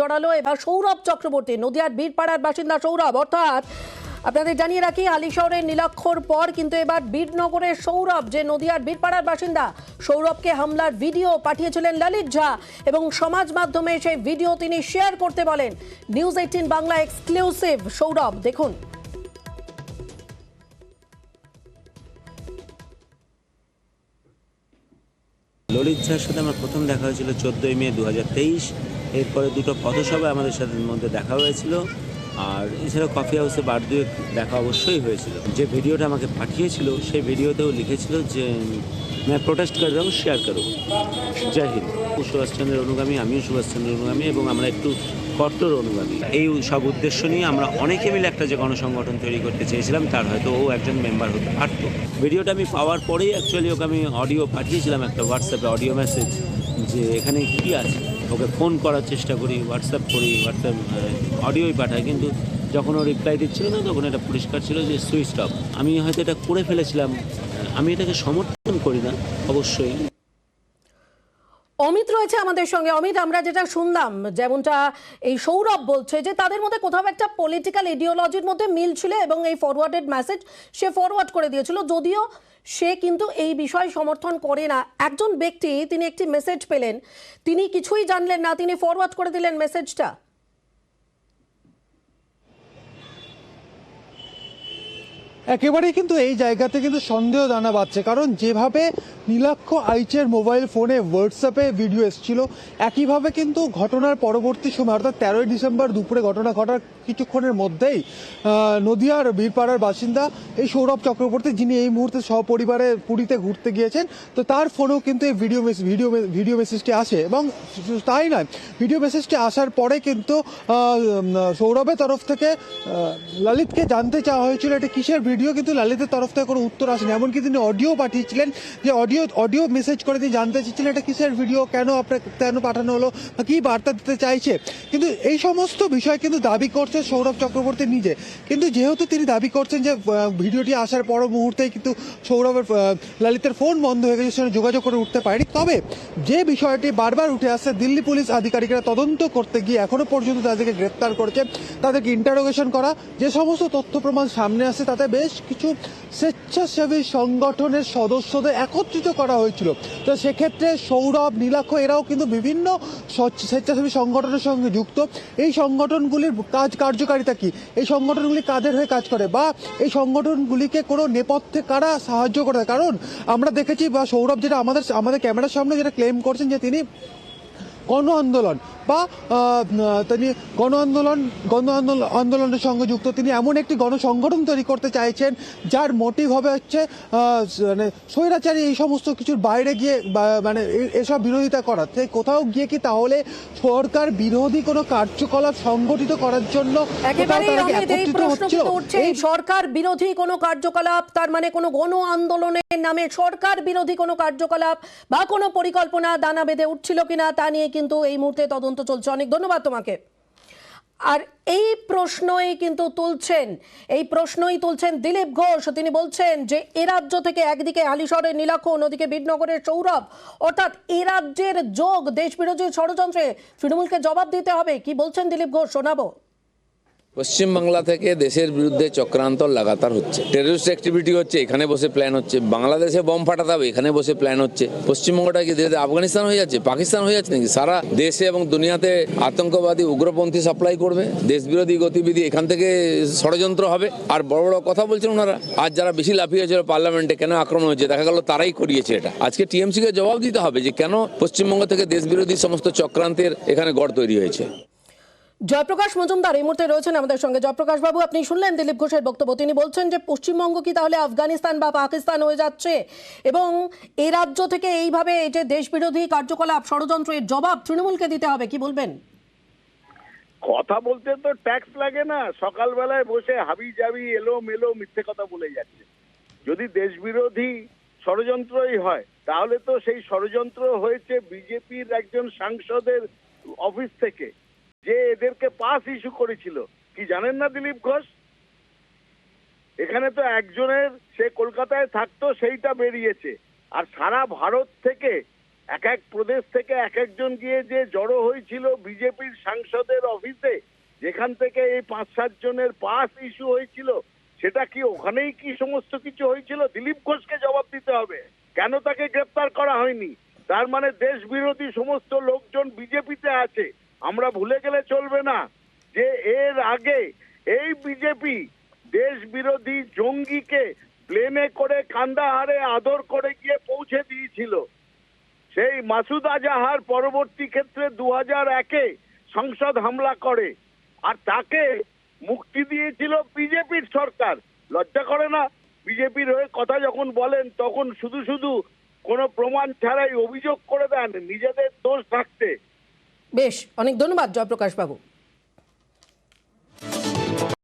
জড়ালো এবার সৌরভ চক্রবর্তী, নদিয়ার বীরপাড়ার বাসিন্দা সৌরভ। অর্থাৎ আপনাদের জানিয়ে রাখি, হালিশহরের নীলাক্ষর পর কিন্তু এবার বীরনগরের সৌরভ, যে নদিয়ার বীরপাড়ার বাসিন্দা, সৌরভকে হামলার ভিডিও পাঠিয়েছিলেন ললিত ঝা এবং সমাজ মাধ্যমে সেই ভিডিও তিনি শেয়ার করতে বলেন। নিউজ 18 বাংলা এক্সক্লুসিভ সৌরভ, দেখুন। ললিত ঝার সাথে আমার প্রথম দেখা হয়েছিল 14ই মে 2023। এরপরে দুটো পথসভায় আমাদের সাথে মধ্যে দেখা হয়েছিল, আর এছাড়াও কফি হাউসে বার দুয়েক দেখা অবশ্যই হয়েছিল। যে ভিডিওটা আমাকে পাঠিয়েছিল সেই ভিডিওতেও লিখেছিল যে मैं प्रोटेस्ट कर रहा हूँ, शेयर करो। जय हिंद। সুভাষচন্দ্রের অনুগামী, আমিও সুভাষচন্দ্রের অনুগামী এবং আমরা একটু কট্টর অনুগামী। এই সব উদ্দেশ্য নিয়ে আমরা অনেকে মিলে একটা যে গণসংগঠন তৈরি করতে চেয়েছিলাম, তার হয়তো ও একজন মেম্বার হতে পারত। ভিডিওটা আমি পাওয়ার পরেই অ্যাকচুয়ালি ওকে আমি অডিও পাঠিয়েছিলাম, একটা হোয়াটসঅ্যাপে অডিও মেসেজ, যে এখানে কী আছে। ওকে ফোন করার চেষ্টা করি, হোয়াটসঅ্যাপ করি, হোয়াটসঅ্যাপ অডিওই পাঠাই, কিন্তু যখন ও রিপ্লাই দিচ্ছিল না তখন এটা পরিষ্কার ছিল যে সুইচ অফ। আমি হয়তো এটা করে ফেলেছিলাম, আমি এটাকে সমর্থন করি না অবশ্যই। অমিত রয়েছে আমাদের সঙ্গে। অমিত, আমরা যেটা শুনলাম, যেমনটা এই সৌরভ বলছে যে তাদের মধ্যে কোথাও একটা পলিটিক্যাল ইডিওলজির মধ্যে মিল ছিল এবং এই ফরওয়ার্ডেড মেসেজ সে ফরওয়ার্ড করে দিয়েছিল, যদিও সে কিন্তু এই বিষয় সমর্থন করে না। একজন ব্যক্তি, তিনি একটি মেসেজ পেলেন, তিনি কিছুই জানলেন না, তিনি ফরওয়ার্ড করে দিলেন মেসেজটা। একেবারেই কিন্তু এই জায়গাতে কিন্তু সন্দেহ দানা বাঁধছে, কারণ যেভাবে নীলাক্ষ আইচের মোবাইল ফোনে হোয়াটসঅ্যাপে ভিডিও এসেছিল, একইভাবে কিন্তু ঘটনার পরবর্তী সময় অর্থাৎ 13ই ডিসেম্বর দুপুরে ঘটনা ঘটার কিছুক্ষণের মধ্যেই নদিয়ার বীরপাড়ার বাসিন্দা এই সৌরভ চক্রবর্তী, যিনি এই মুহূর্তে সপরিবারে পুরীতে ঘুরতে গিয়েছেন, তো তার ফোনেও কিন্তু এই ভিডিও মেসেজটি আসে। এবং তাই নয়, ভিডিও মেসেজটি আসার পরে কিন্তু সৌরভের তরফ থেকে ললিতকে জানতে চাওয়া হয়েছিল এটা কিসের ভিডিও, কিন্তু ললিতের তরফ থেকে কোনো উত্তর আসেনি। এমনকি তিনি অডিও পাঠিয়েছিলেন, যে অডিও মেসেজ করে তিনি জানতে চেয়েছিলেন এটা কিসের ভিডিও, কেন পাঠানো হলো, বা কী বার্তা দিতে চাইছে। কিন্তু এই সমস্ত বিষয় কিন্তু দাবি করছে সৌরভ চক্রবর্তী নিজে। কিন্তু যেহেতু তিনি দাবি করছেন যে ভিডিওটি আসার পর মুহূর্তেই কিন্তু সৌরভের ললিতের ফোন বন্ধ হয়ে গেছে, সেখানে যোগাযোগ করে উঠতে পারেনি। তবে যে বিষয়টি বারবার উঠে আসছে, দিল্লি পুলিশ আধিকারিকরা তদন্ত করতে গিয়ে এখনো পর্যন্ত তাদেরকে গ্রেপ্তার করেছে, তাদেরকে ইন্টারোগেশন করা, যে সমস্ত তথ্য প্রমাণ সামনে আসে তাতে বেশ কিছু স্বেচ্ছাসেবী সংগঠনের সদস্যদের একত্রিত করা হয়েছিল। তো সেক্ষেত্রে সৌরভ, নীলাক্ষ এরাও কিন্তু বিভিন্ন স্বেচ্ছাসেবী সংগঠনের সঙ্গে যুক্ত। এই সংগঠনগুলির কার্যকারিতা কি, এই সংগঠনগুলি কাদের হয়ে কাজ করে, বা এই সংগঠনগুলিকে কোনো নেপথ্যে কারা সাহায্য করে। কারণ আমরা দেখেছি, বা সৌরভ যেটা আমাদের ক্যামেরার সামনে যেটা ক্লেম করছেন, যে তিনি গণ আন্দোলন বা তিনি আন্দোলনের সঙ্গে যুক্ত। তিনি এমন একটি গণসংগঠন তৈরি করতে চাইছেন যার মোটিভ হবে হচ্ছে মানে স্বৈরাচারী এই সমস্ত কিছুর বাইরে গিয়ে মানে এসব বিরোধিতা করা। কোথাও গিয়ে কি তাহলে সরকার বিরোধী কোনো কার্যকলাপ সংগঠিত করার জন্য সরকার বিরোধী কোনো কার্যকলাপ, তার মানে কোনো গণ আন্দোলনের নামে সরকার বিরোধী কোনো কার্যকলাপ বা কোনো পরিকল্পনা দানা বেঁধে উঠছিল কিনা, তা নিয়ে কিন্তু এই মুহূর্তে তদন্ত চলছে। অনেক ধন্যবাদ তোমাকে। আর এই প্রশ্নই তুলছেন দিলীপ ঘোষ। তিনি বলছেন যে এ রাজ্য থেকে একদিকে হালিশহরের নীলাক্ষ, অন্যদিকে বীরনগরের সৌরভ, অর্থাৎ এ রাজ্যের যোগ দেশবিরোধী ষড়যন্ত্রে তৃণমূলকে জবাব দিতে হবে। কি বলছেন দিলীপ ঘোষ, শোনাবো। পশ্চিমবাংলা থেকে দেশের বিরুদ্ধে চক্রান্ত লাগাতার হচ্ছে, টেররিস্ট অ্যাক্টিভিটি হচ্ছে, এখানে বসে প্ল্যান হচ্ছে, বাংলাদেশে বম ফাটাতে হবে এখানে বসে প্ল্যান হচ্ছে। পশ্চিমবঙ্গটা কি আফগানিস্তান হয়ে যাচ্ছে, পাকিস্তান হয়ে যাচ্ছে নাকি? সারা দেশে এবং দুনিয়াতে আতঙ্কবাদী উগ্রপন্থী সাপ্লাই করবে, দেশ বিরোধী গতিবিধি এখান থেকে ষড়যন্ত্র হবে। আর বড় বড় কথা বলছেন ওনারা। আজ যারা বেশি লাফিয়েছিল পার্লামেন্টে, কেন আক্রমণ হয়েছে, দেখা গেল তারাই করিয়েছে এটা। আজকে টিএমসিকে জবাব দিতে হবে যে কেন পশ্চিমবঙ্গ থেকে দেশ বিরোধী সমস্ত চক্রান্তের এখানে গড় তৈরি হয়েছে। জয়প্রকাশ মজুমদার এই মুহূর্তে রয়েছেন আমাদের সঙ্গে। জয়প্রকাশ বাবু, আপনি শুনলেন দিলীপ ঘোষের বক্তব্য। তিনি বলছেন যে পশ্চিমবঙ্গ কি তাহলে আফগানিস্তান বা পাকিস্তান হয়ে যাচ্ছে, এবং এই রাজ্য থেকে এইভাবে এই যে দেশবিরোধী কার্যকলাপ, ষড়যন্ত্রের জবাব তৃণমূলকে দিতে হবে। কি বলবেন? কথা বলতে তো ট্যাক্স লাগে না, সকালবেলায় বসে হাবি জাবি এলো মেলো মিথ্যে কথা বলে যাচ্ছে। যদি দেশবিরোধী ষড়যন্ত্রই হয় তাহলে তো সেই ষড়যন্ত্র হয়েছে বিজেপির একজন সাংসদের অফিস থেকে, যে এদেরকে পাস ইস্যু করেছিল। কি জানেন না দিলীপ ঘোষ? এখানে তো একজনের, সে কলকাতায় থাকতো, সেইটা বেরিয়েছে। আর সারা ভারত থেকে এক এক প্রদেশ থেকে এক একজন গিয়ে যে জড়ো হয়েছিল বিজেপির সাংসদের অফিসে, যেখান থেকে এই 5-7 জনের পাস ইস্যু হয়েছিল, সেটা কি ওখানেই কি সমস্ত কিছু হয়েছিল? দিলীপ ঘোষকে জবাব দিতে হবে, কেন তাকে গ্রেপ্তার করা হয়নি? তার মানে দেশ বিরোধী সমস্ত লোকজন বিজেপিতে আছে। আমরা ভুলে গেলে চলবে না যে এর আগে এই বিজেপি দেশ বিরোধী জঙ্গিকে প্লেনে করে কান্দাহারে আদর করে গিয়ে পৌঁছে দিয়েছিল। সেই মাসুদ আজাহার পরবর্তী ক্ষেত্রে 2001-এ সংসদ হামলা করে, আর তাকে মুক্তি দিয়েছিল বিজেপির সরকার। লজ্জা করে না? বিজেপির হয়ে কথা যখন বলেন তখন শুধু শুধু কোনো প্রমাণ ছাড়াই অভিযোগ করে দেন নিজেদের দোষ থাকতে। বেশ, অনেক ধন্যবাদ জয়প্রকাশ বাবু।